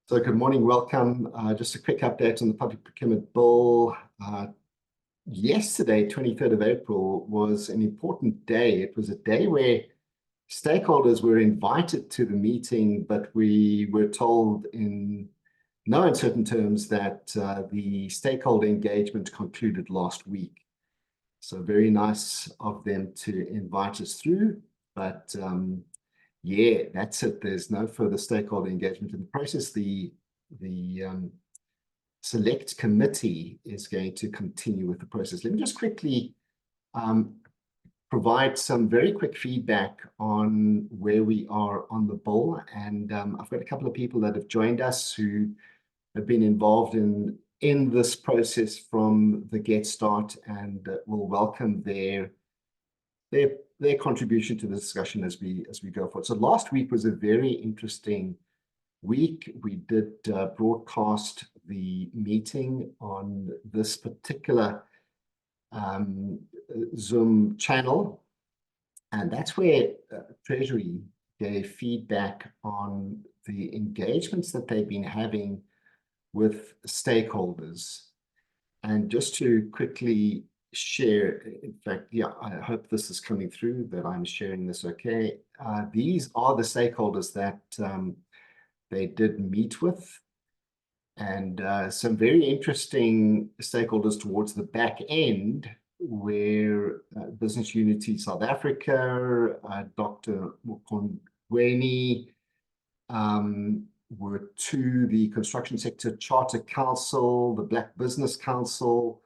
So good morning, welcome. Just a quick update on the Public Procurement Bill. Yesterday, 23rd of April, was an important day. It was a day where stakeholders were invited to the meeting, but we were told in no uncertain terms that the stakeholder engagement concluded last week. So very nice of them to invite us through, but yeah, that's it. There's no further stakeholder engagement in the process. The select committee is going to continue with the process. Let me just quickly provide some very quick feedback on where we are on the bill. And I've got a couple of people that have joined us who have been involved in this process from the get start, and we'll welcome their contribution to the discussion as we go forward. So last week was a very interesting week. We did broadcast the meeting on this particular Zoom channel, and that's where Treasury gave feedback on the engagements that they've been having with stakeholders. And just to quickly share, in fact, yeah, I hope this is coming through, that I'm sharing this okay. These are the stakeholders that they did meet with, and some very interesting stakeholders towards the back end, where Business Unity South Africa, Dr. Mokongweni, were to the Construction Sector Charter Council, the Black Business Council,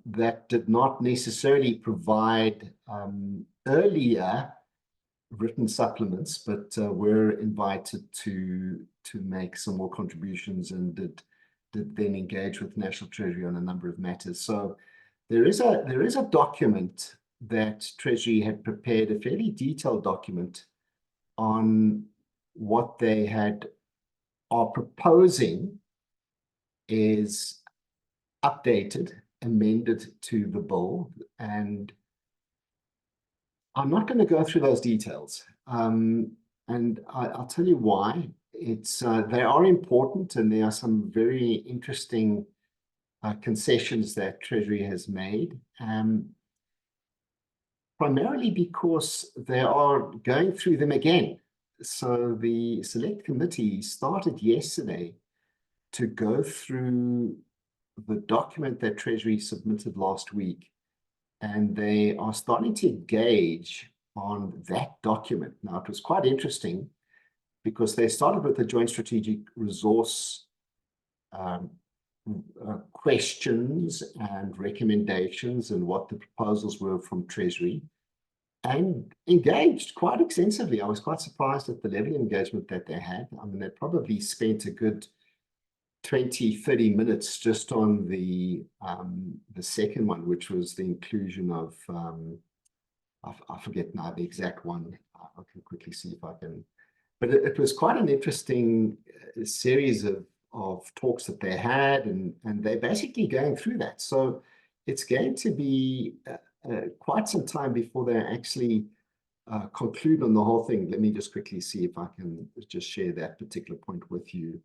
that did not necessarily provide earlier written supplements, but were invited to make some more contributions, and did then engage with National Treasury on a number of matters. So there is a document that Treasury had prepared, a fairly detailed document on what they are proposing is updated, amended to the bill, and I'm not going to go through those details, and I'll tell you why. They are important, and there are some very interesting concessions that Treasury has made, primarily because they are going through them again. So the Select Committee started yesterday to go through the document that Treasury submitted last week, and they are starting to engage on that document. Now, it was quite interesting because they started with the Joint Strategic Resource questions and recommendations, and what the proposals were from Treasury, and engaged quite extensively. I was quite surprised at the level of engagement that they had. I mean, they probably spent a good 20-30 minutes just on the second one, which was the inclusion of I forget now the exact one. I can quickly see if I can, but it was quite an interesting series of talks that they had, and they're basically going through that. So it's going to be quite some time before they actually conclude on the whole thing. Let me just quickly see if I can just share that particular point with you.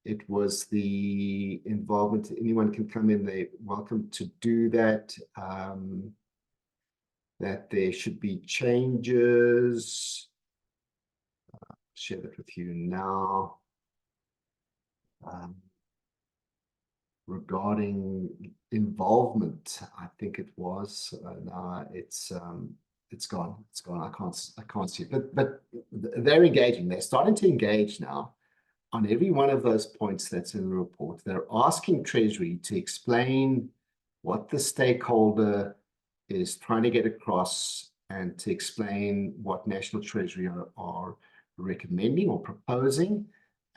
It was the involvement. Anyone can come in, they're welcome to do that. That there should be changes. Share that with you now. Regarding involvement, I think it was. Now it's gone. It's gone. I can't see it. But they're engaging. They're starting to engage now on every one of those points that's in the report. They're asking Treasury to explain what the stakeholder is trying to get across, and to explain what National Treasury are recommending or proposing,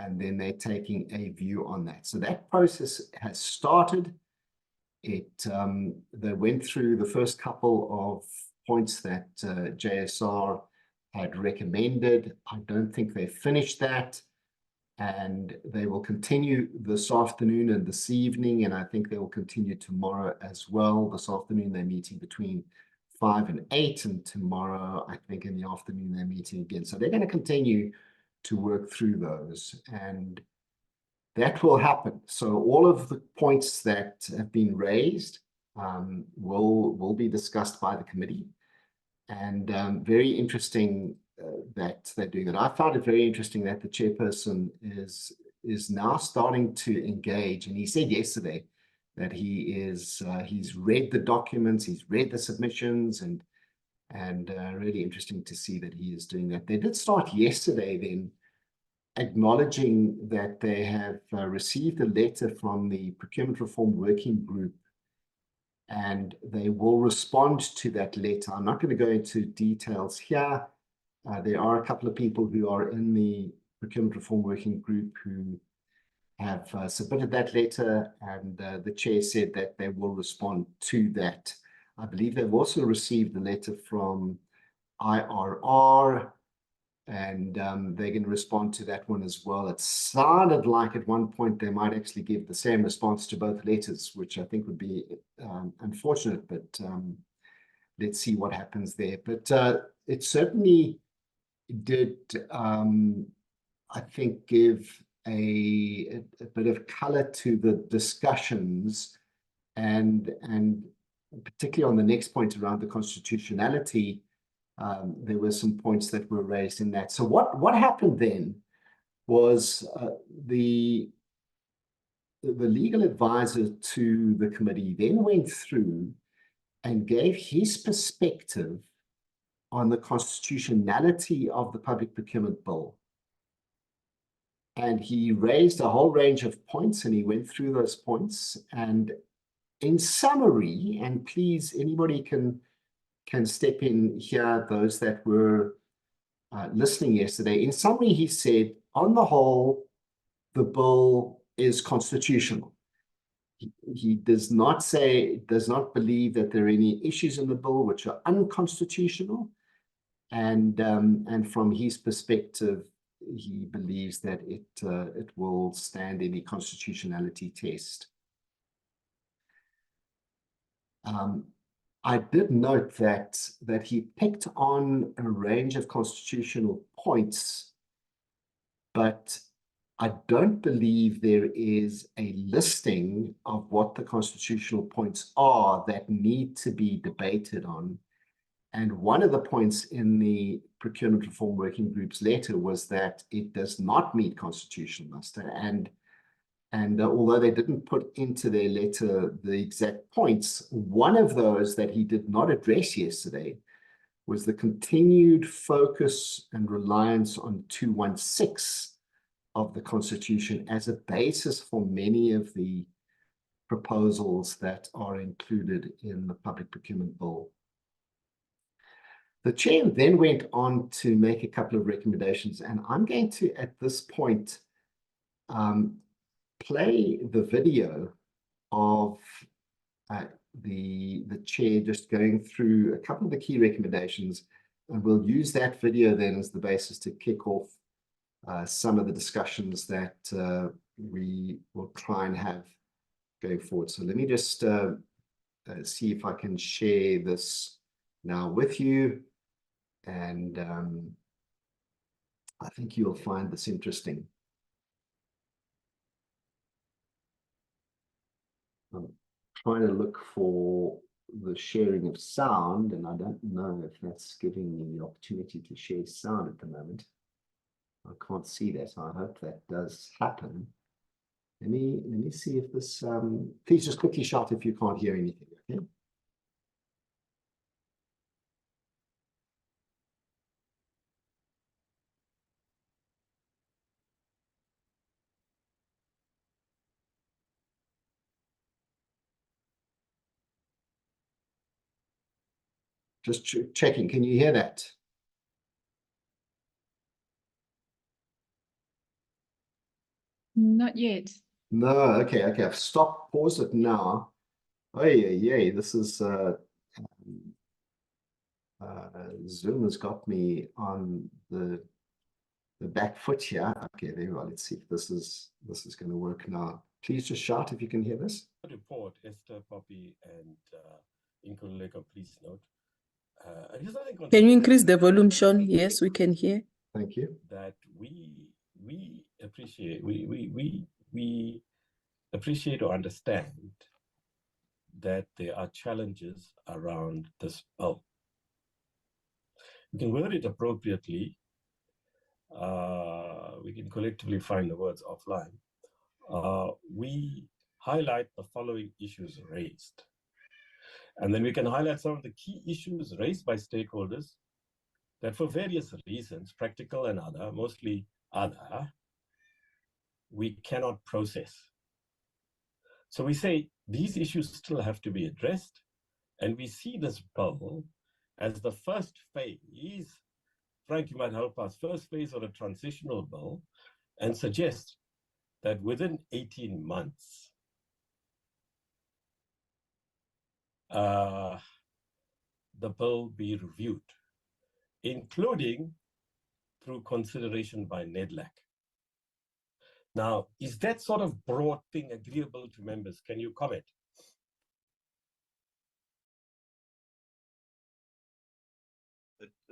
and then they're taking a view on that. So that process has started. They went through the first couple of points that JSR had recommended. I don't think they finished that, and they will continue this afternoon and this evening, and I think they will continue tomorrow as well. This afternoon they're meeting between 5 and 8, and tomorrow I think in the afternoon they're meeting again. So they're going to continue to work through those, and that will happen. So all of the points that have been raised will be discussed by the committee, and very interesting that they're doing that. I found it very interesting that the chairperson is now starting to engage, and he said yesterday that he's read the documents, he's read the submissions, and really interesting to see that he is doing that. They did start yesterday then acknowledging that they have received a letter from the Procurement Reform Working Group, and they will respond to that letter. I'm not going to go into details here. There are a couple of people who are in the Procurement Reform Working Group who have submitted that letter, and the chair said that they will respond to that. I believe they've also received a letter from IRR, and they're going to respond to that one as well. It sounded like at one point they might actually give the same response to both letters, which I think would be unfortunate, but let's see what happens there. But it certainly did, I think, give a bit of color to the discussions, and particularly on the next point around the constitutionality. There were some points that were raised in that. So what happened then was the legal advisor to the committee then went through and gave his perspective on the constitutionality of the Public Procurement Bill. And he raised a whole range of points, and he went through those points. And in summary, and please, anybody can step in here, those that were listening yesterday. In summary, he said, on the whole, the bill is constitutional. He does not believe that there are any issues in the bill which are unconstitutional. And from his perspective, he believes that it will stand any constitutionality test. I did note that he picked on a range of constitutional points, but I don't believe there is a listing of what the constitutional points are that need to be debated on. And one of the points in the Procurement Reform Working Group's letter was that it does not meet constitutional muster. And although they didn't put into their letter the exact points, one of those that he did not address yesterday was the continued focus and reliance on 216 of the Constitution as a basis for many of the proposals that are included in the Public Procurement Bill. The chair then went on to make a couple of recommendations, and I'm going to, at this point, play the video of the chair just going through a couple of the key recommendations, and we'll use that video then as the basis to kick off some of the discussions that we will try and have going forward. So let me just see if I can share this now with you, and I think you'll find this interesting. I'm trying to look for the sharing of sound, and I don't know if that's giving me the opportunity to share sound at the moment. I can't see that, so I hope that does happen. Let me see if this, please just quickly shout if you can't hear anything, okay? Just checking, can you hear that? Not yet. No, okay, I've stopped, pause it now. Oh yeah, this is Zoom has got me on the back foot here. Okay, there we go. Let's see if this is going to work now. Please just shout if you can hear this. Report, Esther, Poppy, and Inkuleka, please note. Can you increase the volume, Sean? Yes, we can hear. Thank you. That we appreciate, we we appreciate or understand that there are challenges around this bill. We can word it appropriately. We can collectively find the words offline. We highlight the following issues raised. And then we can highlight some of the key issues raised by stakeholders that for various reasons, practical and other, mostly other, we cannot process. So we say these issues still have to be addressed, and we see this bill as the first phase. Frank, you might help us, first phase of a transitional bill, and suggest that within 18 months, the bill be reviewed, including through consideration by NEDLAC. Now, is that sort of broad thing agreeable to members? Can you comment?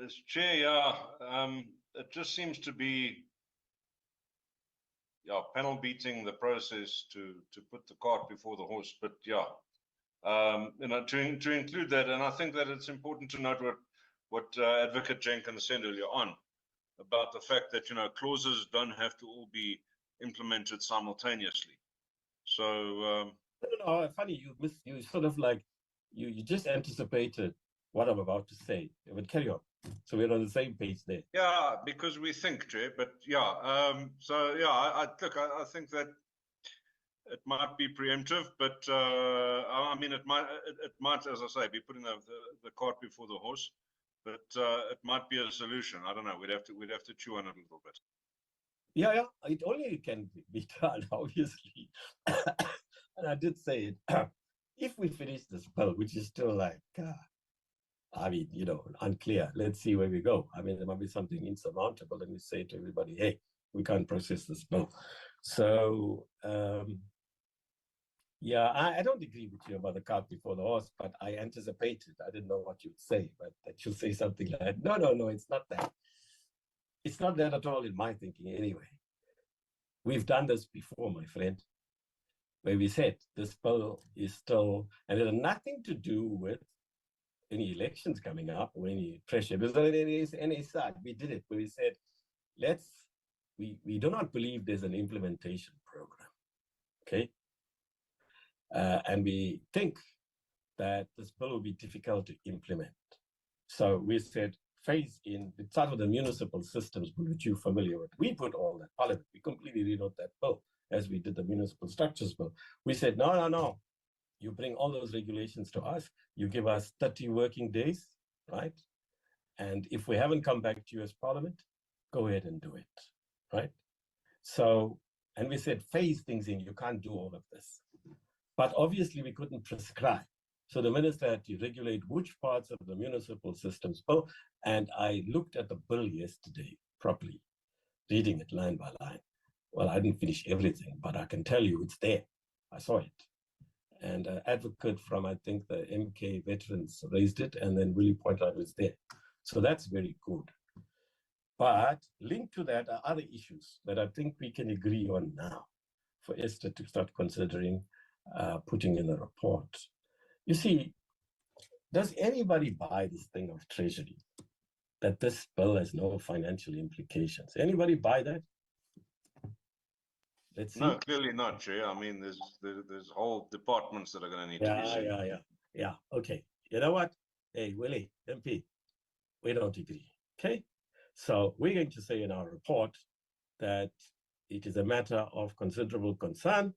As chair, yeah, it just seems to be, yeah, panel beating the process to put the cart before the horse. But yeah, you know, to include that, and I think that it's important to note what Advocate Jenkins said earlier on about the fact that, you know, clauses don't have to all be implemented simultaneously. So no, funny, you sort of like you just anticipated what I'm about to say, but carry on. So we're on the same page there. yeah, because we think, Chair, but yeah, so yeah, I think that it might be preemptive, but I mean, it might, as I say, be putting the cart before the horse. But it might be a solution. I don't know. We'd have to chew on it a little bit. Yeah, it only can be done, obviously. And I did say it. If we finish this bill, which is still like, I mean, you know, unclear. Let's see where we go. I mean, there might be something insurmountable, and we say to everybody, "Hey, we can't process this bill." So, yeah, I don't agree with you about the cart before the horse, but I anticipated. I didn't know what you'd say, but that you'll say something like, no, it's not that. It's not that at all in my thinking anyway. We've done this before, my friend, where we said this bill is still, and it had nothing to do with any elections coming up or any pressure. Because any side, we did it, where we said, we do not believe there's an implementation program, okay? And we think that this bill will be difficult to implement. So we said, phase in, it started with the municipal systems, which you're familiar with. We put all that, Parliament, we completely rewrote that bill as we did the municipal structures bill. We said, no, you bring all those regulations to us, you give us 30 working days, right? And if we haven't come back to you as Parliament, go ahead and do it, right? So, and we said, phase things in, you can't do all of this. But obviously we couldn't prescribe. So the minister had to regulate which parts of the municipal systems bill. And I looked at the bill yesterday properly, reading it line by line. Well, I didn't finish everything, but I can tell you it's there. I saw it. And an advocate from, I think, the MK veterans raised it, and then really pointed out it's there. So that's very good. But linked to that are other issues that I think we can agree on now for Esther to start considering putting in a report. You see, does anybody buy this thing of Treasury, that this bill has no financial implications? Anybody buy that? Let's see. No, clearly not, Chair. I mean, there's whole departments that are going to need to be seen. Yeah. Okay. You know what? Hey, Willie, MP, we don't agree. Okay. So we're going to say in our report that it is a matter of considerable concern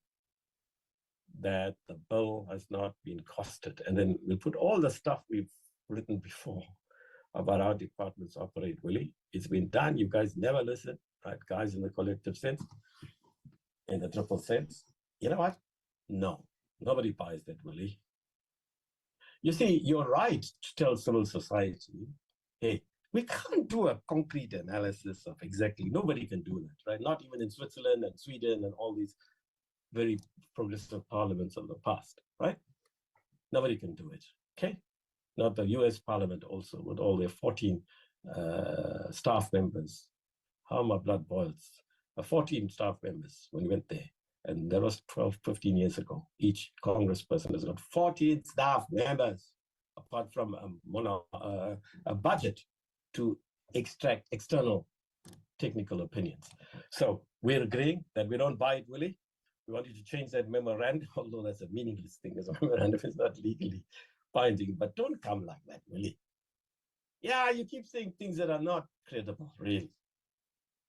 that the bill has not been costed. And then we'll put all the stuff we've written before about how departments operate, Willie. It's been done. You guys never listen, right? Guys in the collective sense, in the triple sense. You know what? No, nobody buys that, Willie. You see, you're right to tell civil society, hey, we can't do a concrete analysis of exactly, nobody can do that, right? Not even in Switzerland and Sweden and all these very progressive parliaments of the past, right? Nobody can do it, okay? Not the US Parliament also, with all their 14 staff members. How my blood boils. 14 staff members when we went there. And that was 12, 15 years ago. Each congressperson has got 14 staff members, apart from a budget to extract external technical opinions. So we're agreeing that we don't buy it, Willie. We want you to change that memorandum, although that's a meaningless thing, as a memorandum is not legally binding, but don't come like that, Willie. Yeah, you keep saying things that are not credible, really.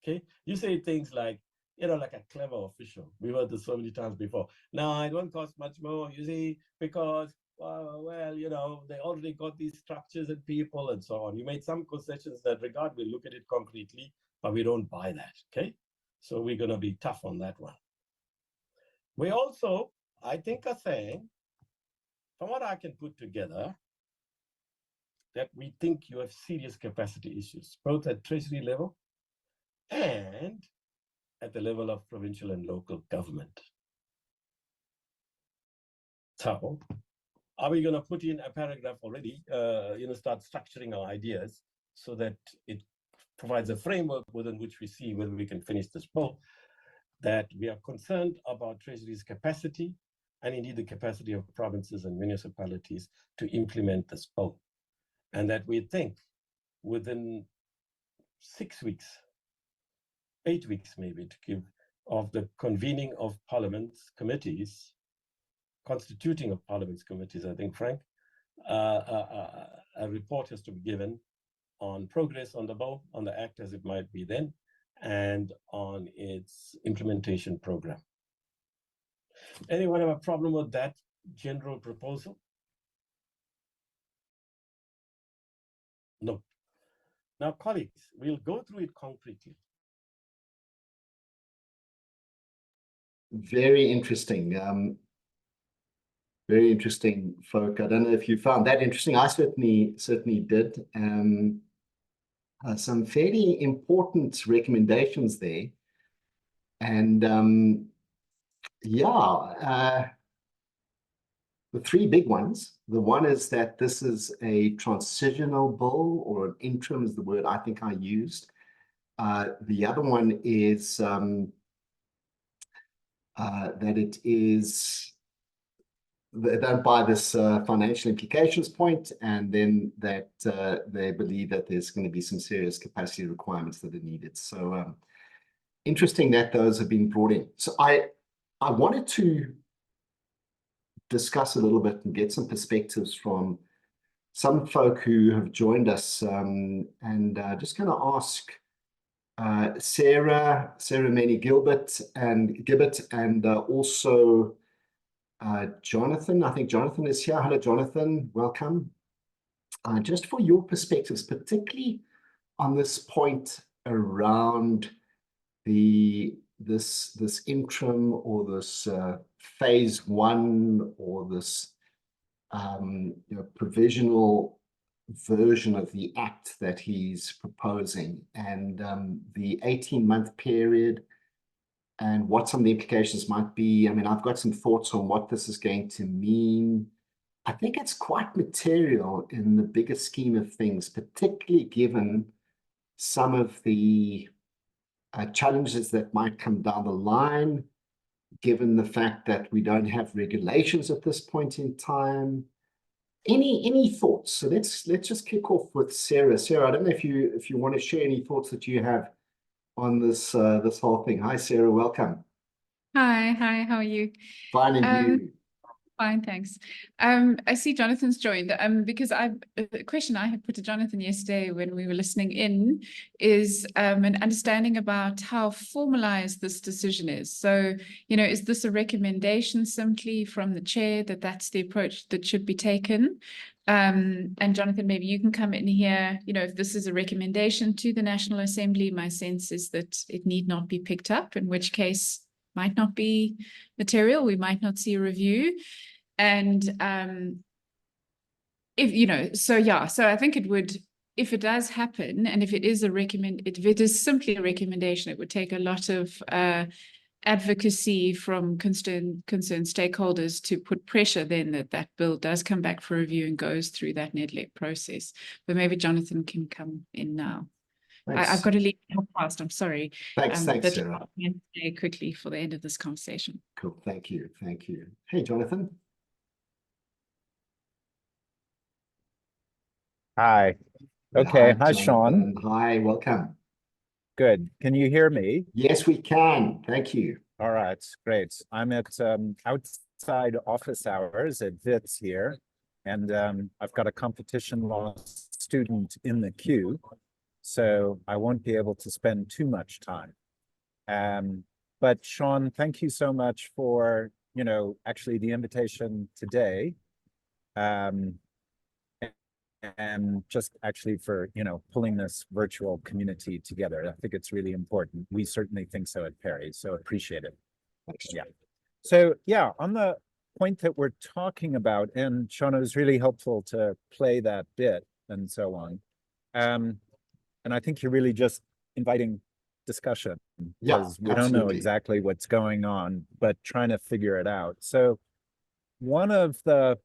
Okay, you say things like, like a clever official. We've heard this so many times before. No, it won't cost much more, you see, because, they already got these structures and people and so on. You made some concessions that regard, we look at it concretely, but we don't buy that, okay? So we're going to be tough on that one. We also, I think, are saying, from what I can put together, that we think you have serious capacity issues, both at Treasury level and at the level of provincial and local government. So, are we going to put in a paragraph already, start structuring our ideas so that it provides a framework within which we see whether we can finish this bill, that we are concerned about Treasury's capacity and indeed the capacity of provinces and municipalities to implement this bill. And that we think within 6 weeks, 8 weeks maybe, to give of the convening of Parliament's committees, constituting of Parliament's committees, I think, Frank, a report has to be given on progress on the bill, on the act as it might be then, and on its implementation program. Anyone have a problem with that general proposal? No. Now, colleagues, we'll go through it concretely. Very interesting. Very interesting, folk. I don't know if you found that interesting. I certainly did. Some fairly important recommendations there. And the three big ones. The one is that this is a transitional bill, or an interim is the word I think I used. The other one is that it is, they don't buy this financial implications point, and then that they believe that there's going to be some serious capacity requirements that are needed. So interesting that those have been brought in. So I wanted to discuss a little bit and get some perspectives from some folk who have joined us, and just kind of ask Sarah Meny-Gibert, and also Jonathan. I think Jonathan is here. Hello, Jonathan. Welcome. Just for your perspectives, particularly on this point around this interim, or this phase one, or this provisional version of the act that he's proposing, and the 18-month period, and what some of the implications might be. I mean, I've got some thoughts on what this is going to mean. I think it's quite material in the bigger scheme of things, particularly given some of the challenges that might come down the line, given the fact that we don't have regulations at this point in time. Any thoughts? So let's just kick off with Sarah. Sarah, I don't know if you want to share any thoughts that you have on this this whole thing. Hi, Sarah. Welcome. Hi, how are you? Fine, and you? Fine, thanks. I see Jonathan's joined, because the question I had put to Jonathan yesterday when we were listening in is an understanding about how formalized this decision is. So, is this a recommendation simply from the chair that that's the approach that should be taken? And Jonathan, maybe you can come in here. If this is a recommendation to the National Assembly, my sense is that it need not be picked up, in which case might not be material, we might not see a review. And so I think it would, if it does happen, and if it is if it is simply a recommendation, it would take a lot of advocacy from concerned stakeholders to put pressure then that bill does come back for review and goes through that NEDLEP process. But maybe Jonathan can come in now. I've got to leave fast. I'm sorry. Thanks, but Sarah. I'll say quickly for the end of this conversation. Cool. Thank you. Thank you. Hey, Jonathan. Hi. Okay. Hi, Sean. Jonathan. Hi, welcome. Good. Can you hear me? Yes, we can. Thank you. All right. Great. I'm at outside office hours at Wits here, and I've got a competition law student in the queue, so I won't be able to spend too much time. But Sean, thank you so much for, actually the invitation today. And just actually for, pulling this virtual community together. I think it's really important. We certainly think so at PARI, so appreciate it. Thanks. Yeah. So yeah, on the point that we're talking about, and Sean, it was really helpful to play that bit and so on. And I think you're really just inviting discussion because we don't know exactly what's going on, but trying to figure it out. So one of the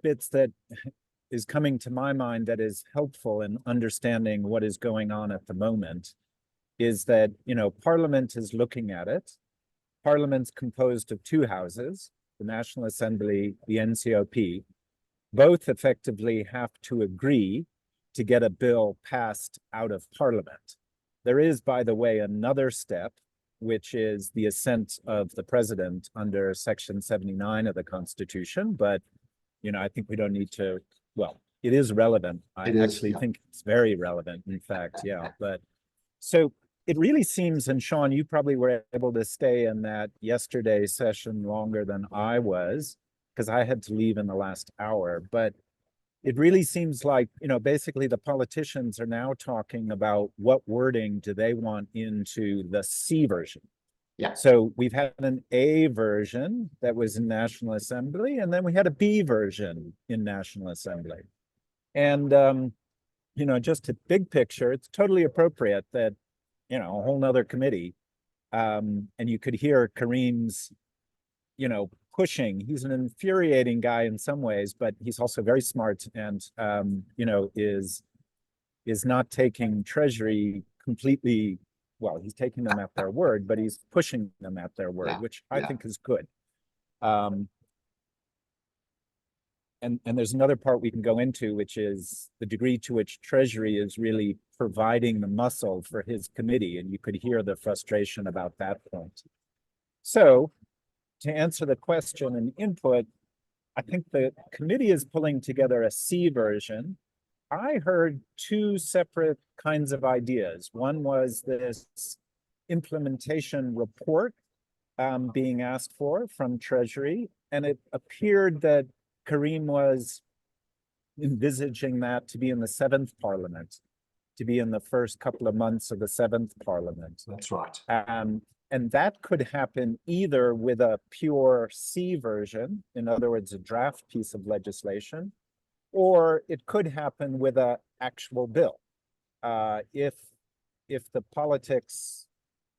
bits that is coming to my mind that is helpful in understanding what is going on at the moment is that, Parliament is looking at it. Parliament's composed of two houses, the National Assembly, the NCOP. Both effectively have to agree to get a bill passed out of Parliament. There is, by the way, another step, which is the assent of the President under Section 79 of the Constitution, but I think we don't need to. Well, it is relevant. I actually think it's very relevant, in fact, yeah. But so it really seems, and Sean, you probably were able to stay in that yesterday's session longer than I was, because I had to leave in the last hour. But it really seems like, basically the politicians are now talking about what wording do they want into the C version. Yeah. So we've had an A version that was in National Assembly, and then we had a B version in National Assembly. And, just a big picture, it's totally appropriate that, a whole nother committee, and you could hear Kareem's, pushing. He's an infuriating guy in some ways, but he's also very smart and, is not taking Treasury completely. Well, he's taking them at their word, but he's pushing them at their word, which I think is good. And there's another part we can go into, which is the degree to which Treasury is really providing the muscle for his committee, and you could hear the frustration about that point. So, to answer the question and input, I think the committee is pulling together a C version. I heard two separate kinds of ideas. One was this implementation report being asked for from Treasury, and it appeared that Kareem was envisaging that to be in the 7th Parliament, to be in the first couple of months of the 7th Parliament. That's right. And that could happen either with a pure C version, in other words, a draft piece of legislation, or it could happen with an actual bill. If the politics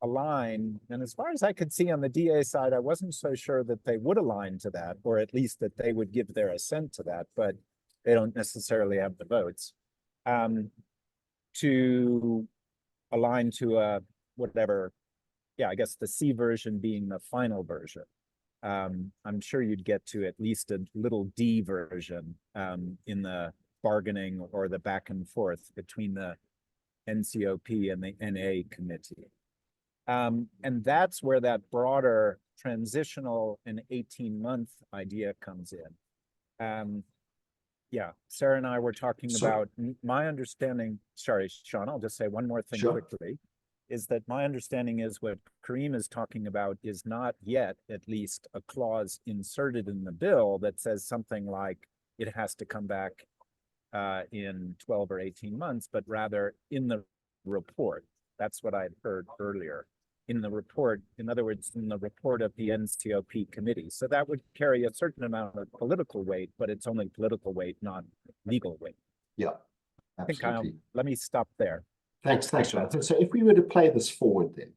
align, and as far as I could see on the DA side, I wasn't so sure that they would align to that, or at least that they would give their assent to that, but they don't necessarily have the votes. To align to a whatever, I guess the C version being the final version. I'm sure you'd get to at least a little D version in the bargaining or the back and forth between the NCOP and the NA committee. And that's where that broader transitional and 18-month idea comes in. Sarah and I were talking about my understanding. Sorry, Sean, I'll just say one more thing quickly. Is that my understanding is what Kareem is talking about is not yet, at least, a clause inserted in the bill that says something like it has to come back in 12 or 18 months, but rather in the report. That's what I'd heard earlier. In the report, in other words, in the report of the NCOP committee. So that would carry a certain amount of political weight, but it's only political weight, not legal weight. Yeah, absolutely. I think let me stop there. Thanks, Jonathan. So if we were to play this forward then,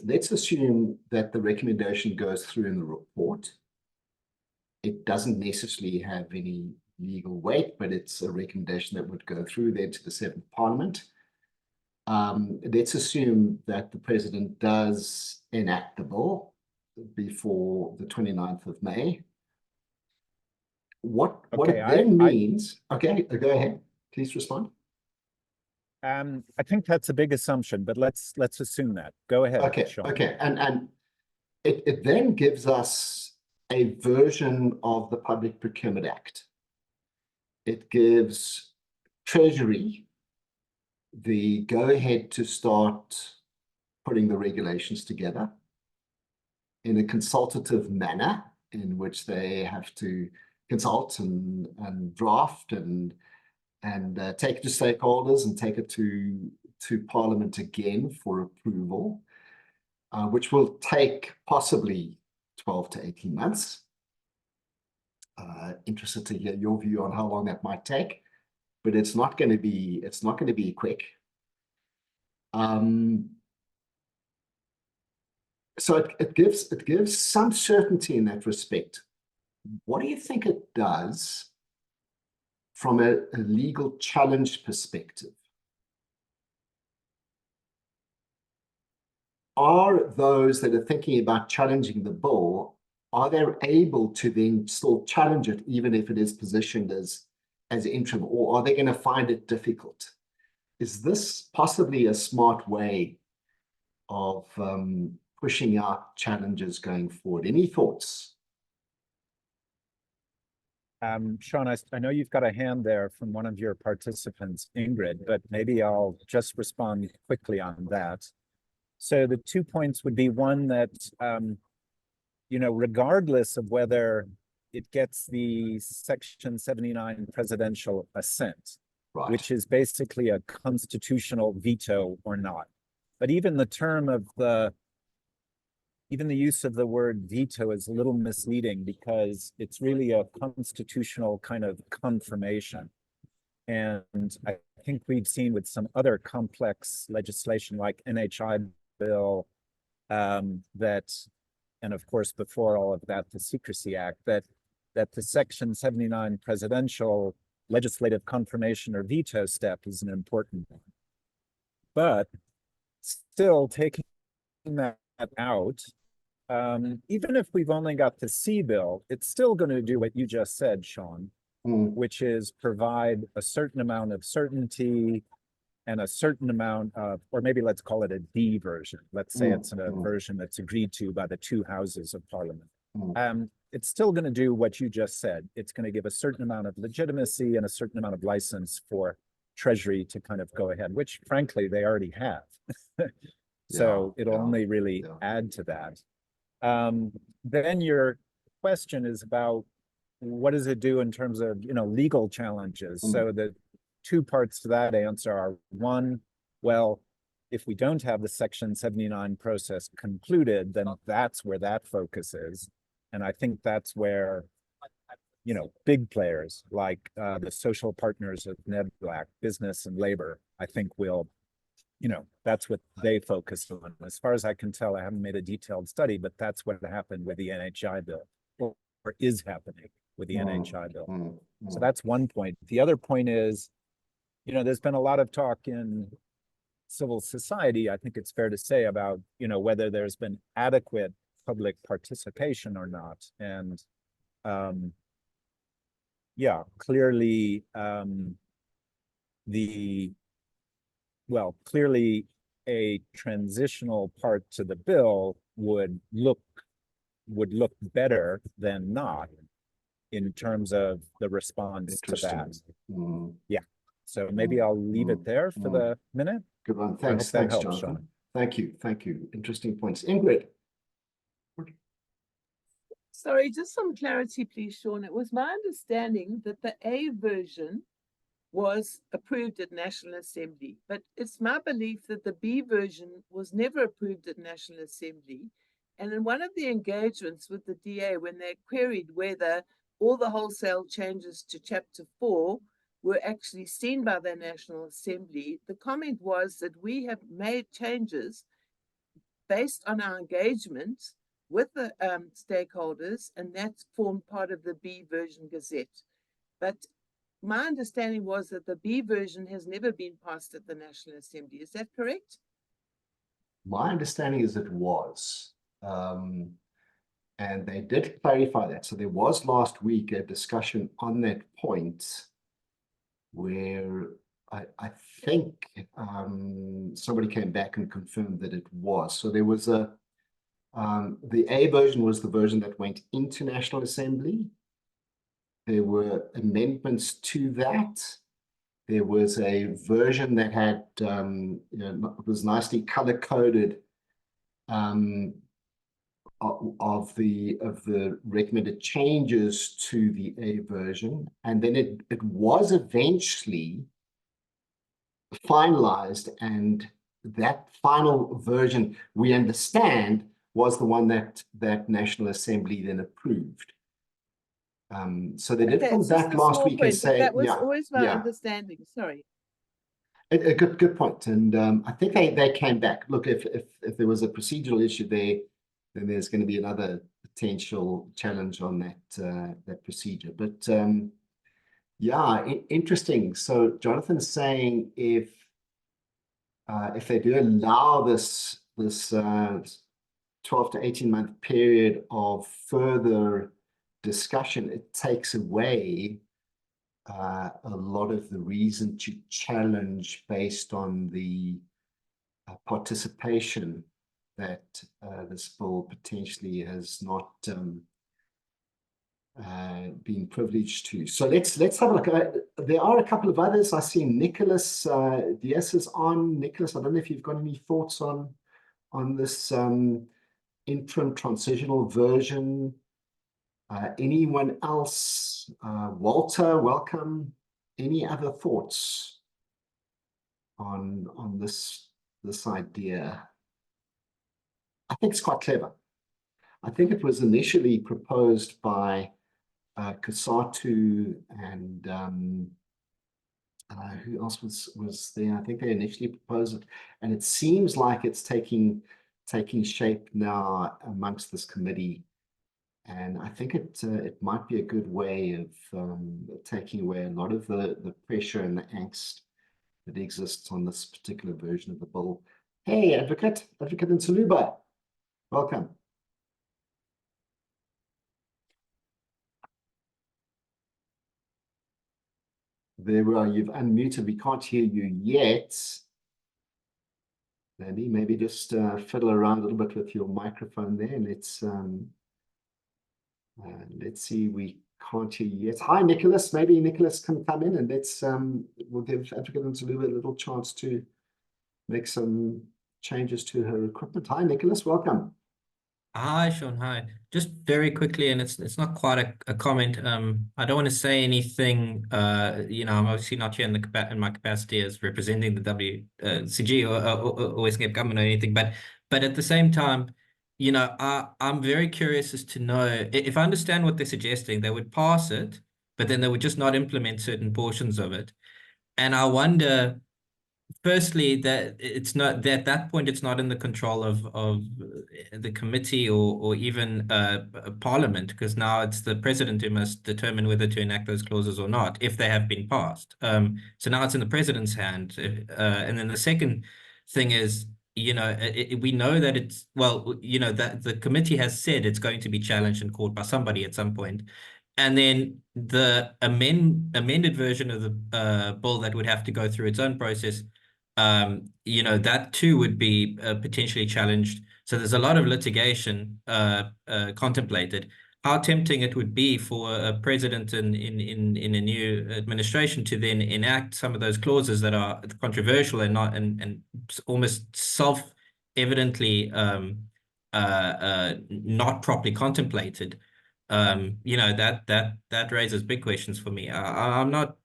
let's assume that the recommendation goes through in the report. It doesn't necessarily have any legal weight, but it's a recommendation that would go through there to the 7th Parliament. let's assume that the president does enact the bill before the 29th of May. What Okay, it then means, okay, go ahead, please respond. I think that's a big assumption, but let's assume that. Go ahead, Okay, Sean. okay, and it then gives us a version of the Public Procurement Act. It gives Treasury the go-ahead to start putting the regulations together in a consultative manner, in which they have to consult and draft and take it to stakeholders and take it to Parliament again for approval, which will take possibly 12 to 18 months. Interested to hear your view on how long that might take, but it's not going to be quick. So it gives some certainty in that respect. What do you think it does from a legal challenge perspective? Are those that are thinking about challenging the bill, are they able to then still challenge it, even if it is positioned as interim, or are they going to find it difficult? Is this possibly a smart way of pushing out challenges going forward? Any thoughts? Sean, I know you've got a hand there from one of your participants, Ingrid, but maybe I'll just respond quickly on that. So the 2 points would be, one, that, regardless of whether it gets the Section 79 presidential assent, Right. which is basically a constitutional veto or not. But even the term of even the use of the word veto is a little misleading, because it's really a constitutional kind of confirmation. And I think we've seen with some other complex legislation like NHI bill, that, and of course, before all of that, the Secrecy Act, that the Section 79 presidential legislative confirmation or veto step is an important one. But still, taking that out, even if we've only got the C bill, it's still going to do what you just said, Sean, which is provide a certain amount of certainty and a certain amount of, or maybe let's call it a D version. Let's say it's a version that's agreed to by the two houses of Parliament. It's still going to do what you just said. It's going to give a certain amount of legitimacy and a certain amount of license for Treasury to kind of go ahead, which frankly they already have. So it'll only really add to that. Then your question is about, what does it do in terms of, legal challenges? So the two parts to that answer are, one, well, if we don't have the Section 79 process concluded, then that's where that focus is. And I think that's where, big players like the social partners of NEDLAC, business and labor, I think will, that's what they focus on. As far as I can tell, I haven't made a detailed study, but that's what happened with the NHI bill, or is happening with the NHI bill. So that's one point. The other point is, there's been a lot of talk in civil society, I think it's fair to say, about, whether there's been adequate public participation or not. And clearly, clearly a transitional part to the bill would look better than not in terms of the response to that. Yeah. So maybe I'll leave it there for the minute. Good one. Thanks, Jonathan. Sean. Thank you. Interesting points. Ingrid. Sorry, just some clarity, please, Sean. It was my understanding that the A version was approved at National Assembly, but it's my belief that the B version was never approved at National Assembly. And in one of the engagements with the DA, when they queried whether all the wholesale changes to Chapter 4 were actually seen by the National Assembly, the comment was that we have made changes based on our engagement with the stakeholders, and that's formed part of the B version Gazette. But my understanding was that the B version has never been passed at the National Assembly. Is that correct? My understanding is it was. And they did clarify that. So there was last week a discussion on that point where I think somebody came back and confirmed that it was. So there was the A version was the version that went into National Assembly. There were amendments to that. There was a version that had, was nicely color-coded of the recommended changes to the A version, and then it was eventually finalized, and that final version we understand was the one that National Assembly then approved. So they did come back last week and say, that was always my understanding. Sorry. A good point, and I think they came back. Look, if there was a procedural issue there, then there's going to be another potential challenge on that procedure. But yeah, interesting. So Jonathan's saying if they do allow this 12 to 18 month period of further discussion, it takes away a lot of the reason to challenge based on the participation that this bill potentially has not been privileged to. So let's have a look. There are a couple of others. I see Nicholas Diaz is on. Nicholas, I don't know if you've got any thoughts on this interim transitional version. Anyone else? Walter, welcome. Any other thoughts on this idea? I think it's quite clever. I think it was initially proposed by Kasatu and who else was there? I think they initially proposed it, and it seems like it's taking shape now amongst this committee. And I think it might be a good way of taking away a lot of the pressure and the angst that exists on this particular version of the bill. Hey, Advocate in Saluba, welcome. There we are. You've unmuted. We can't hear you yet. Andy, maybe just fiddle around a little bit with your microphone there. Let's see. We can't hear you yet. Hi, Nicholas. Maybe Nicholas can come in, and we'll give Advocate in Saluba a little chance to make some changes to her equipment. Hi, Nicholas. Welcome. Hi, Sean. Hi. Just very quickly, and it's not quite a comment. I don't want to say anything. I'm obviously not here in my capacity as representing the WCG or Western Cape government or anything. But at the same time, I'm very curious as to know if I understand what they're suggesting. They would pass it, but then they would just not implement certain portions of it. And I wonder, firstly, that it's not at that point, it's not in the control of the committee or even Parliament, because now it's the president who must determine whether to enact those clauses or not, if they have been passed. So now it's in the president's hand. And then the second thing is, we know that that the committee has said it's going to be challenged in court by somebody at some point. And then the amended version of the bill that would have to go through its own process, that too would be potentially challenged. So there's a lot of litigation contemplated. How tempting it would be for a president in a new administration to then enact some of those clauses that are controversial and not and almost self-evidently not properly contemplated. That raises big questions for me. I'm not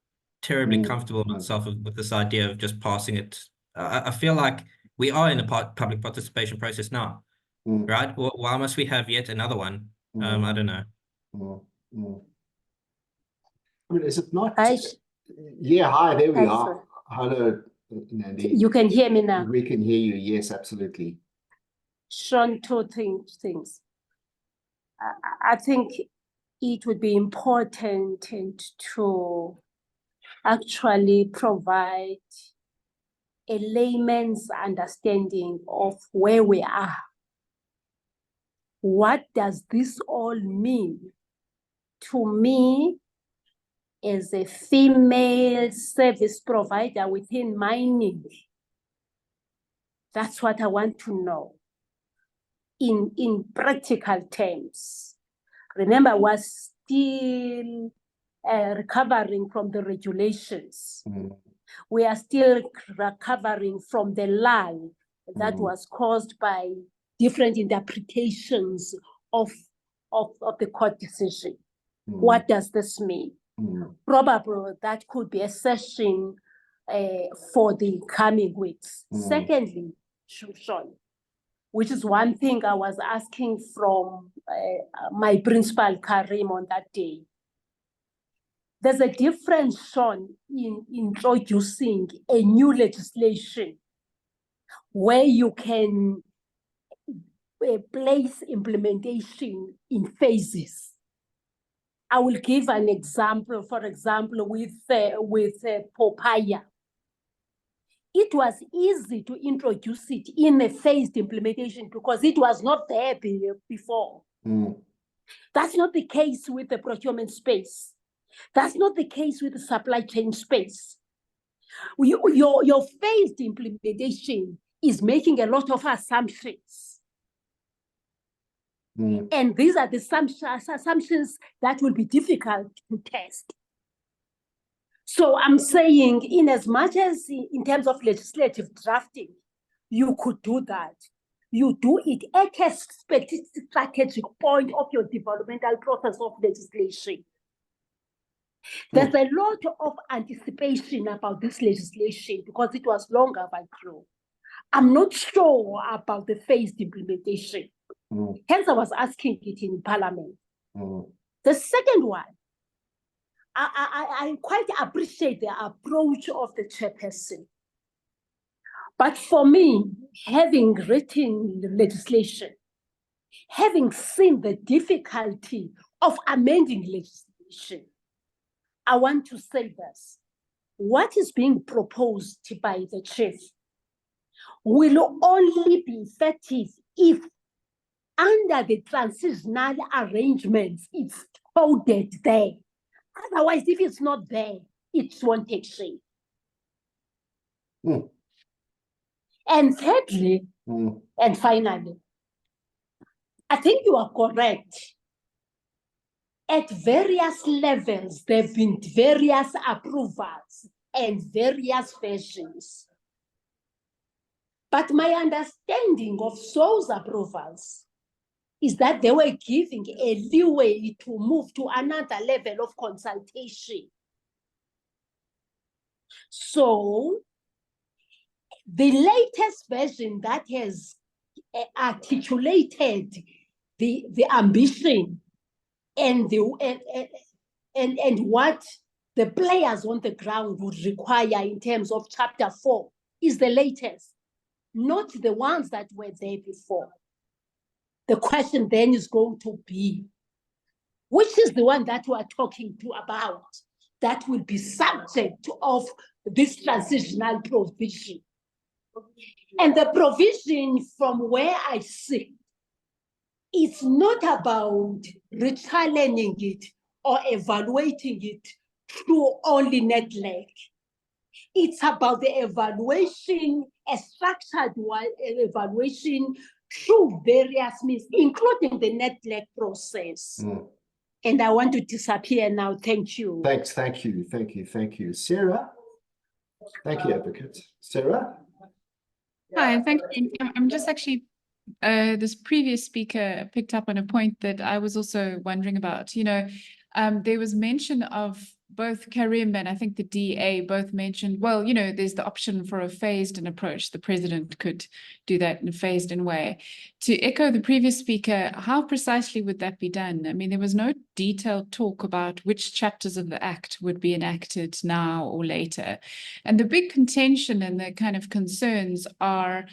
terribly comfortable myself with this idea of just passing it. I feel like we are in a public participation process now, right? Why must we have yet another one? I don't know. I mean, is it not? Yeah, hi, there we are. Hello, Nandi. You can hear me now. We can hear you. Yes, absolutely. Sean, two things. I think it would be important to actually provide a layman's understanding of where we are. What does this all mean to me as a female service provider within mining? That's what I want to know in practical terms. Remember, we're still recovering from the regulations. We are still recovering from the lull that was caused by different interpretations of the court decision. What does this mean? Probably that could be a session for the coming weeks. Secondly, Sean, which is one thing I was asking from my principal Karim on that day. There's a difference, Sean, in introducing a new legislation where you can place implementation in phases. I will give an example, for example, with Popeye. It was easy to introduce it in a phased implementation because it was not there before. That's not the case with the procurement space. That's not the case with the supply chain space. Your phased implementation is making a lot of assumptions. And these are the assumptions that will be difficult to test. So I'm saying, in as much as in terms of legislative drafting, you could do that. You do it at a strategic point of your developmental process of legislation. There's a lot of anticipation about this legislation because it was long overdue. I'm not sure about the phased implementation. Hence, I was asking it in Parliament. The second one, I quite appreciate the approach of the chairperson. But for me, having written the legislation, having seen the difficulty of amending legislation, I want to say this. What is being proposed by the chief will only be effective if under the transitional arrangements, it's coded there. Otherwise, if it's not there, it won't take shape. And thirdly, and finally, I think you are correct. At various levels, there have been various approvals and various versions. But my understanding of those approvals is that they were giving a leeway to move to another level of consultation. So the latest version that has articulated the ambition and what the players on the ground would require in terms of Chapter 4 is the latest, not the ones that were there before. The question then is going to be, which is the one that we are talking about that will be subject of this transitional provision? And the provision, from where I see, it's not about rechallenging it or evaluating it through only net leg. It's about the evaluation, a structured evaluation through various means, including the net leg process. And I want to disappear now. Thank you. Thank you. Sarah? Thank you, Advocate. Sarah? Hi, thank you. I'm just actually, this previous speaker picked up on a point that I was also wondering about. You know, there was mention of both Karim and I think the DA both mentioned, well, you know, there's the option for a phased-in approach. The president could do that in a phased-in way. To echo the previous speaker, how precisely would that be done? I mean, there was no detailed talk about which chapters of the Act would be enacted now or later. And the big contention and the kind of concerns are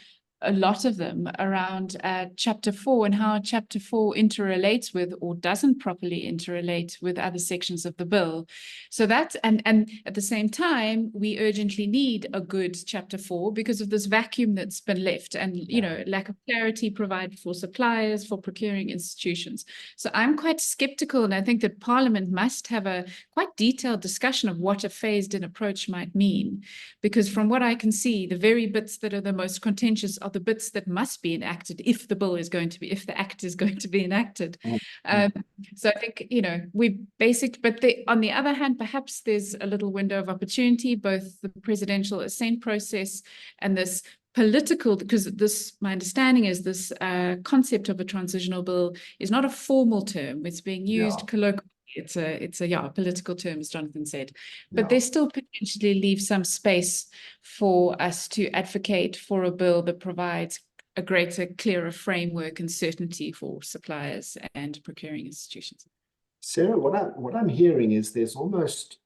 a lot of them around chapter 4 and how chapter 4 interrelates with or doesn't properly interrelate with other sections of the bill. So that's, and at the same time, we urgently need a good chapter 4 because of this vacuum that's been left and, you know, lack of clarity provided for suppliers, for procuring institutions. So I'm quite skeptical, and I think that Parliament must have a quite detailed discussion of what a phased-in approach might mean. Because from what I can see, the very bits that are the most contentious are the bits that must be enacted if the bill is going to be, if the act is going to be enacted. So I think, you know, but on the other hand, perhaps there's a little window of opportunity, both the presidential assent process and this political, because this, my understanding is this concept of a transitional bill is not a formal term. It's being used colloquially. It's a political term, as Jonathan said, but they still potentially leave some space for us to advocate for a bill that provides a greater, clearer framework and certainty for suppliers and procuring institutions. Sarah, what I'm hearing is there's almost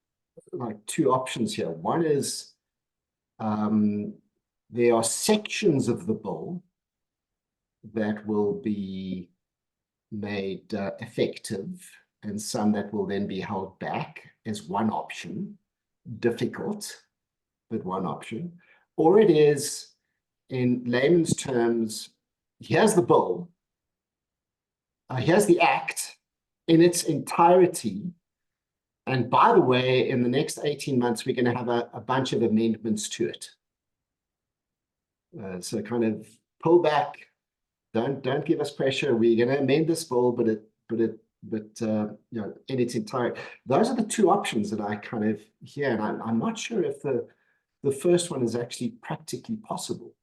like two options here. One is there are sections of the bill that will be made effective, and some that will then be held back as one option, difficult, but one option. Or it is, in layman's terms, here's the bill, here's the act in its entirety, and by the way, in the next 18 months, we're going to have a bunch of amendments to it. So kind of pull back, don't give us pressure, we're going to amend this bill, but you know, in its entirety. Those are the two options that I kind of hear, and I'm not sure if the first one is actually practically possible.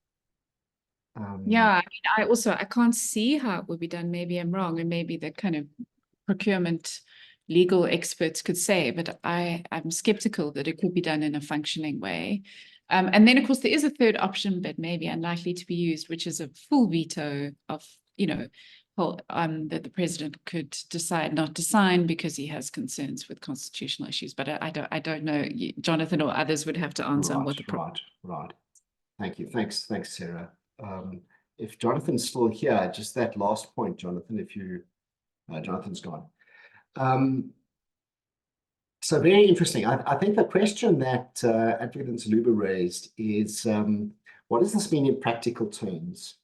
Yeah, I mean, I can't see how it would be done. Maybe I'm wrong, and maybe the kind of procurement legal experts could say, but I'm skeptical that it could be done in a functioning way. And then, of course, there is a third option, but maybe unlikely to be used, which is a full veto of, you know, that the president could decide not to sign because he has concerns with constitutional issues. But I don't know. Jonathan or others would have to answer on what the right. Thank you. Thanks, Sarah. If Jonathan's still here, just that last point, Jonathan. If you, Jonathan's gone. So very interesting. I think the question that Advocate Nsaluba raised is, what does this mean in practical terms?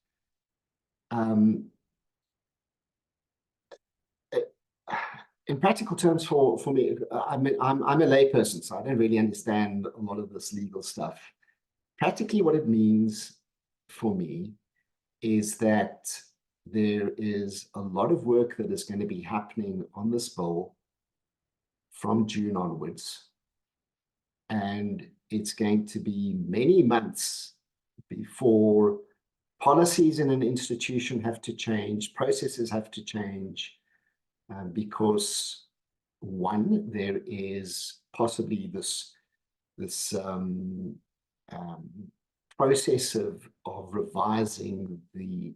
In practical terms, for me, I'm a layperson, so I don't really understand a lot of this legal stuff. Practically, what it means for me is that there is a lot of work that is going to be happening on this bill from June onwards, and it's going to be many months before policies in an institution have to change, processes have to change, because one, there is possibly this process of revising the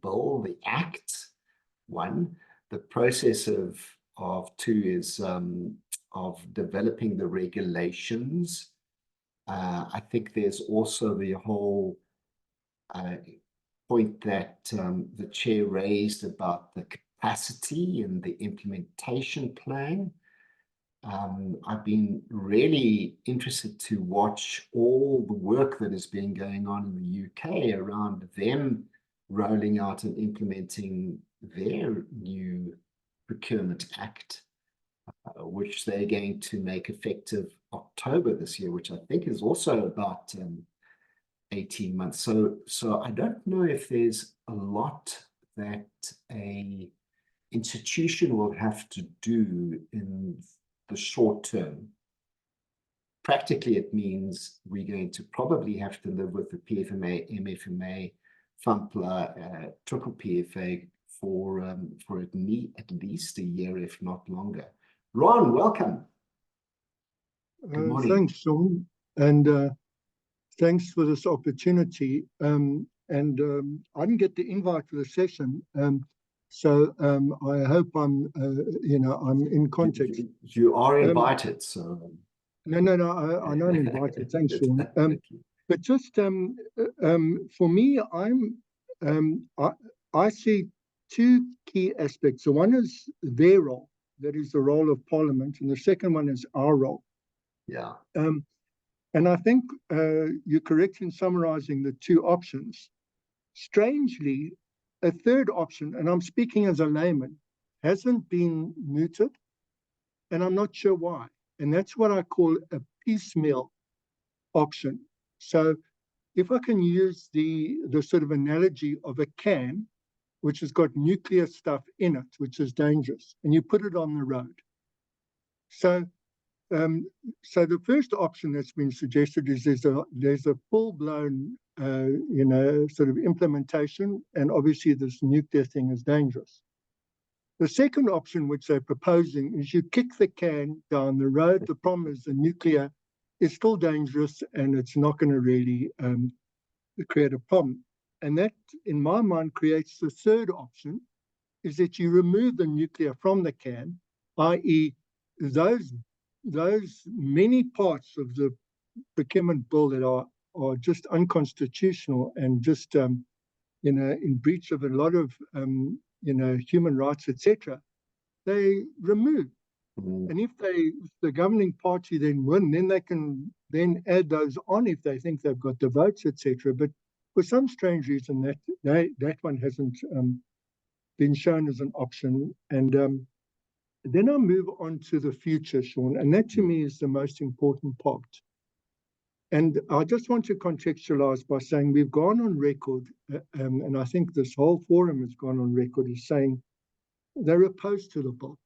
bill, the act. One, the process of two is of developing the regulations. I think there's also the whole point that the chair raised about the capacity and the implementation plan. I've been really interested to watch all the work that has been going on in the UK around them rolling out and implementing their new Procurement Act, which they're going to make effective October this year, which I think is also about 18 months. So I don't know if there's a lot that a institution will have to do in the short term. Practically, it means we're going to probably have to live with the PFMA, MFMA, FAMPLA, triple PFA for at least a year, if not longer. Ron, welcome. Good morning. Thanks, Sean, and thanks for this opportunity. I didn't get the invite for the session, so I hope I'm in context. You are invited, so. No, I'm not invited. Thanks, Sean. But just for me, I see two key aspects. So one is their role, that is the role of Parliament, and the second one is our role. Yeah. And I think you're correct in summarizing the two options. Strangely, a third option, and I'm speaking as a layman, hasn't been mooted, and I'm not sure why. And that's what I call a piecemeal option. So if I can use the sort of analogy of a can, which has got nuclear stuff in it, which is dangerous, and you put it on the road. So the first option that's been suggested is there's a full-blown, sort of implementation, and obviously this nuclear thing is dangerous. The second option, which they're proposing, is you kick the can down the road. The problem is the nuclear is still dangerous, and it's not going to really create a problem. And that, in my mind, creates the third option, is that you remove the nuclear from the can, i.e. those many parts of the procurement bill that are just unconstitutional and just in breach of a lot of human rights, etc., they remove. And if the governing party then win, then they can then add those on if they think they've got the votes, etc. But for some strange reason, that one hasn't been shown as an option. And then I'll move on to the future, Sean, and that to me is the most important part. And I just want to contextualize by saying we've gone on record, and I think this whole forum has gone on record as saying they're opposed to the bill.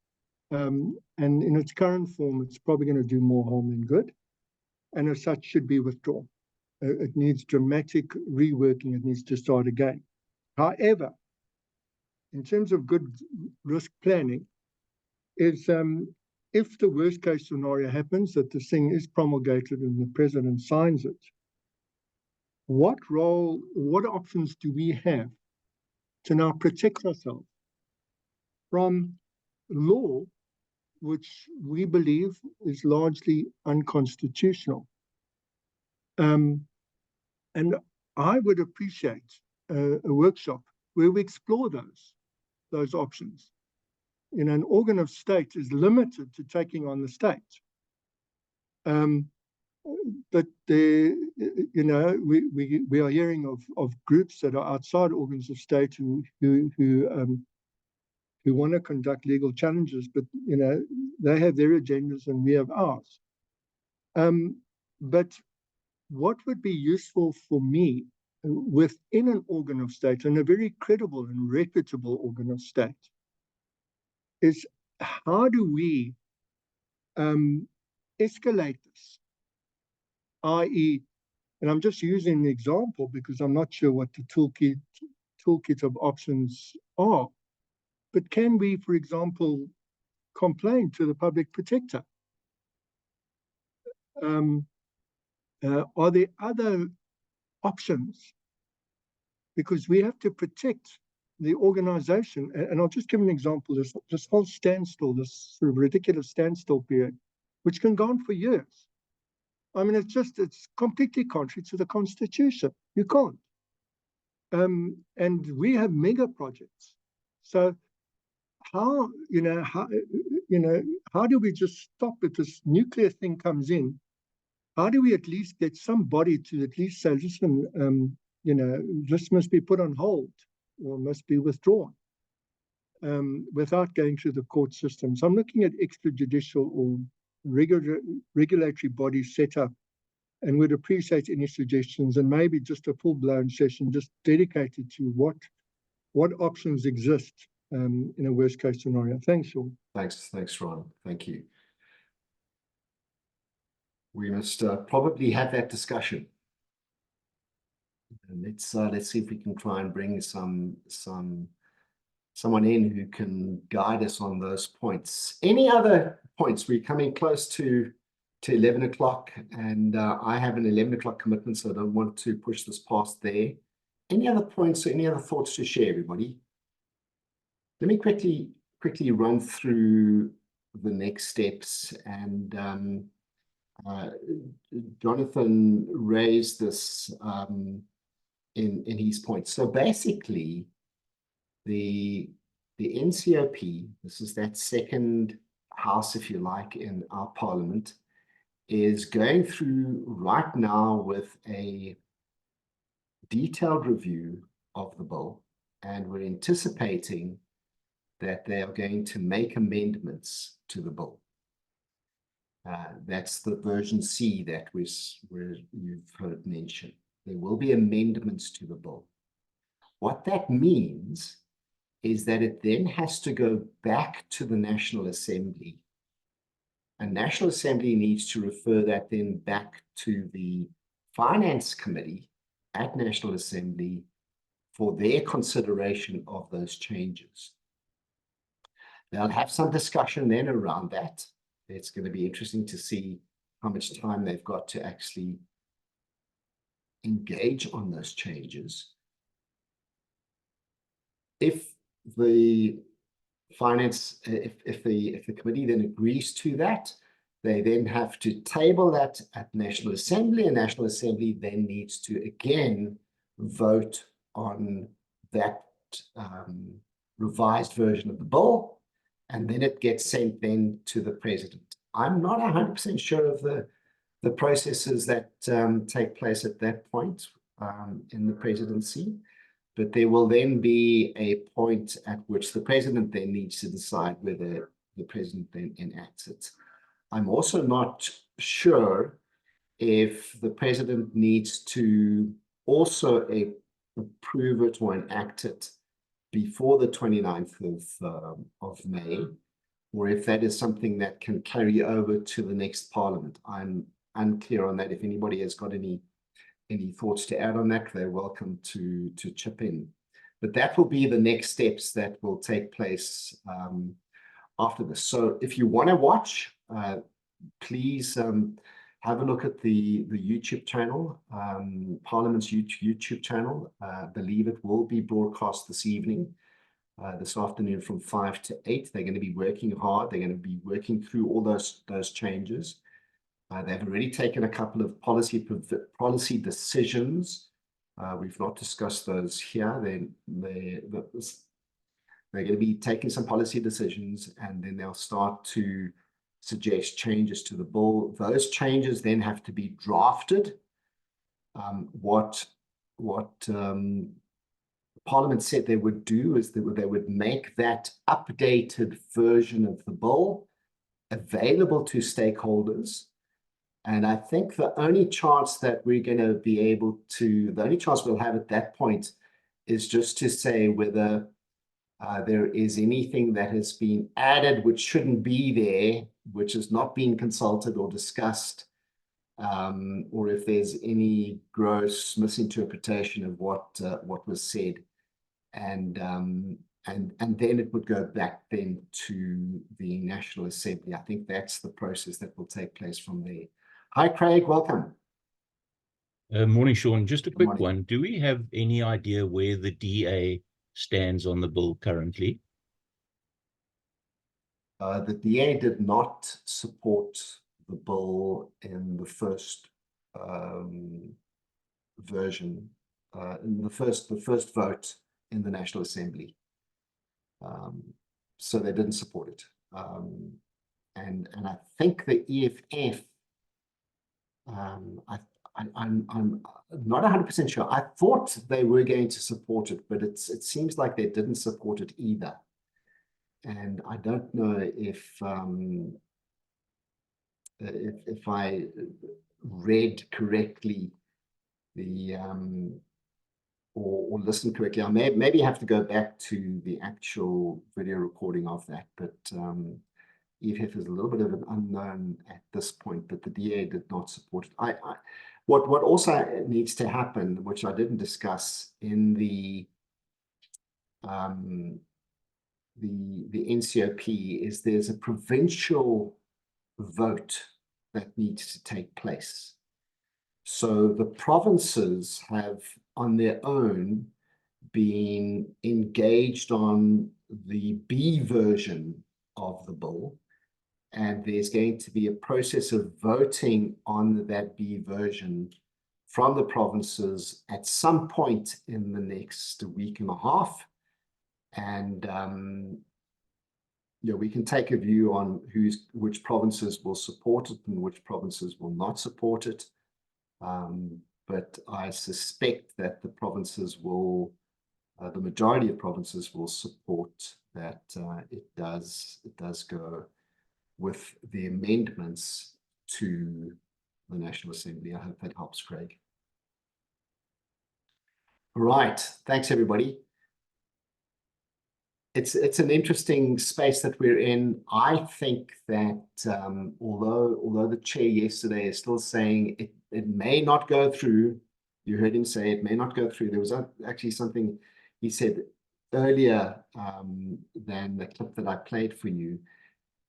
And in its current form, it's probably going to do more harm than good, and as such should be withdrawn. It needs dramatic reworking. It needs to start again. However, in terms of good risk planning, is if the worst case scenario happens, that this thing is promulgated and the president signs it, what options do we have to now protect ourselves from law which we believe is largely unconstitutional? And I would appreciate a workshop where we explore those options. An organ of state is limited to taking on the state. But we are hearing of groups that are outside organs of state who want to conduct legal challenges, but they have their agendas and we have ours. But what would be useful for me within an organ of state, and a very credible and reputable organ of state, is how do we escalate this? I.e., and I'm just using the example because I'm not sure what the toolkit of options are, but can we, for example, complain to the public protector? Are there other options? Because we have to protect the organization. And I'll just give an example. This whole standstill, this sort of ridiculous standstill period, which can go on for years. I mean, it's completely contrary to the Constitution. You can't. And we have mega projects. So how do we just stop if this nuclear thing comes in? How do we at least get somebody to at least say, listen, this must be put on hold or must be withdrawn without going through the court system? So I'm looking at extrajudicial or regulatory bodies set up, and would appreciate any suggestions, and maybe just a full-blown session just dedicated to what options exist in a worst-case scenario. Thanks, Sean. Thanks, Ron. Thank you. We must probably have that discussion. And let's see if we can try and bring someone in who can guide us on those points. Any other points? We're coming close to 11 o'clock, and I have an 11 o'clock commitment, so I don't want to push this past there. Any other points or any other thoughts to share, everybody? Let me quickly run through the next steps, and Jonathan raised this in his point. So basically, the NCOP, this is that second house, if you like, in our parliament, is going through right now with a detailed review of the bill, and we're anticipating that they are going to make amendments to the bill. That's the version C that you've heard mentioned. There will be amendments to the bill. What that means is that it then has to go back to the National Assembly. And National Assembly needs to refer that then back to the Finance Committee at National Assembly for their consideration of those changes. They'll have some discussion then around that. It's going to be interesting to see how much time they've got to actually engage on those changes. If the if the committee then agrees to that, they then have to table that at National Assembly, and National Assembly then needs to again vote on that revised version of the bill, and then it gets sent then to the president. I'm not 100% sure of the processes that take place at that point in the presidency, but there will then be a point at which the president then needs to decide whether the president then enacts it. I'm also not sure if the president needs to also approve it or enact it before the 29th of May, or if that is something that can carry over to the next parliament. I'm unclear on that. If anybody has got any thoughts to add on that, they're welcome to chip in. But that will be the next steps that will take place after this. So if you want to watch, please have a look at the YouTube channel, Parliament's YouTube channel. I believe it will be broadcast this evening, this afternoon from 5 to 8. They're going to be working hard. They're going to be working through all those changes. They've already taken a couple of policy decisions. We've not discussed those here. They're going to be taking some policy decisions, and then they'll start to suggest changes to the bill. Those changes then have to be drafted. What Parliament said they would do is that they would make that updated version of the bill available to stakeholders. And I think the only chance that we're going to be able to, the only chance we'll have at that point is just to say whether there is anything that has been added which shouldn't be there, which has not been consulted or discussed, or if there's any gross misinterpretation of what was said, and then it would go back then to the National Assembly. I think that's the process that will take place from there. Hi, Craig, welcome. Morning, Sean. Just a quick Morning. one. Do we have any idea where the DA stands on the bill currently? The DA did not support the bill in the first version, in the first vote in the National Assembly. So they didn't support it. And I think the EFF, I'm not 100% sure. I thought they were going to support it, but it seems like they didn't support it either. And I don't know if I read correctly or listened correctly. I maybe have to go back to the actual video recording of that, but EFF is a little bit of an unknown at this point, but the DA did not support it. What also needs to happen, which I didn't discuss in the NCOP, is there's a provincial vote that needs to take place. So the provinces have on their own been engaged on the B version of the bill, and there's going to be a process of voting on that B version from the provinces at some point in the next week and a half. And we can take a view on which provinces will support it and which provinces will not support it. But I suspect that the provinces will, the majority of provinces will support that it does go with the amendments to the National Assembly. I hope that helps, Craig. All right, thanks everybody. It's an interesting space that we're in. I think that although the chair yesterday is still saying it may not go through, you heard him say it may not go through. There was actually something he said earlier than the clip that I played for you.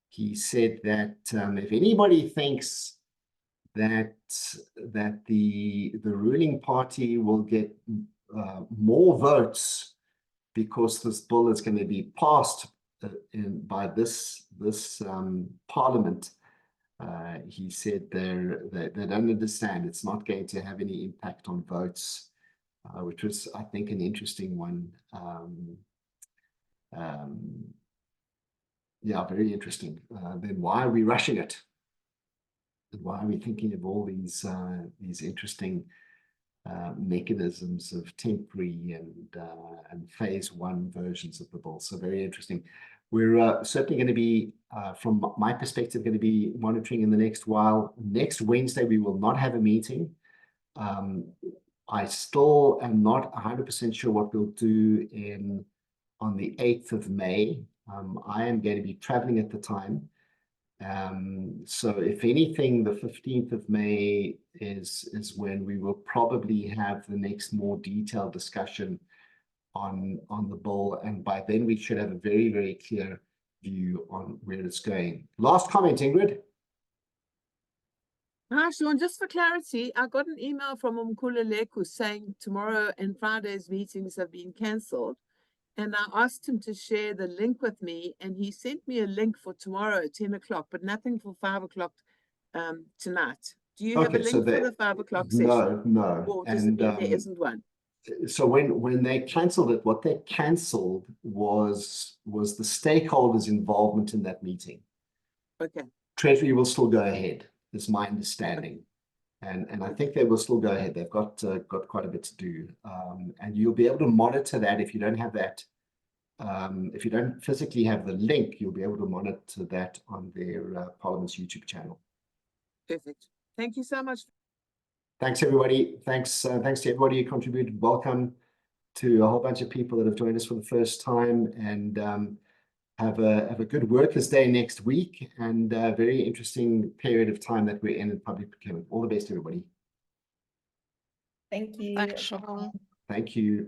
He said that if anybody thinks that the ruling party will get more votes because this bill is going to be passed by this parliament, he said they don't understand. It's not going to have any impact on votes, which was, I think, an interesting one. Yeah, very interesting. Then why are we rushing it? And why are we thinking of all these interesting mechanisms of temporary and phase one versions of the bill? So very interesting. We're certainly going to be, from my perspective, going to be monitoring in the next while. Next Wednesday, we will not have a meeting. I still am not 100% sure what we'll do on the 8th of May. I am going to be traveling at the time. So if anything, the 15th of May is when we will probably have the next more detailed discussion on the bill, and by then we should have a very, very clear view on where it's going. Last comment, Ingrid. Hi, Sean. Just for clarity, I got an email from Umkhuleleku saying tomorrow and Friday's meetings have been cancelled. And I asked him to share the link with me, and he sent me a link for tomorrow at 10 o'clock, but nothing for 5 o'clock tonight. Do you have a link for the 5 o'clock session? No. Or does it mean there isn't one? So when they cancelled it, what they cancelled was the stakeholders' involvement in that meeting. Okay. Treasury will still go ahead, is my understanding. And I think they will still go ahead. They've got quite a bit to do. And you'll be able to monitor that if you don't have that. If you don't physically have the link, you'll be able to monitor that on their Parliament's YouTube channel. Perfect. Thank you so much. Thanks, everybody. Thanks to everybody who contributed. Welcome to a whole bunch of people that have joined us for the first time, and have a good Workers' Day next week, and a very interesting period of time that we're in public procurement. All the best, everybody. Thank you. Thanks, Sean. Thank you.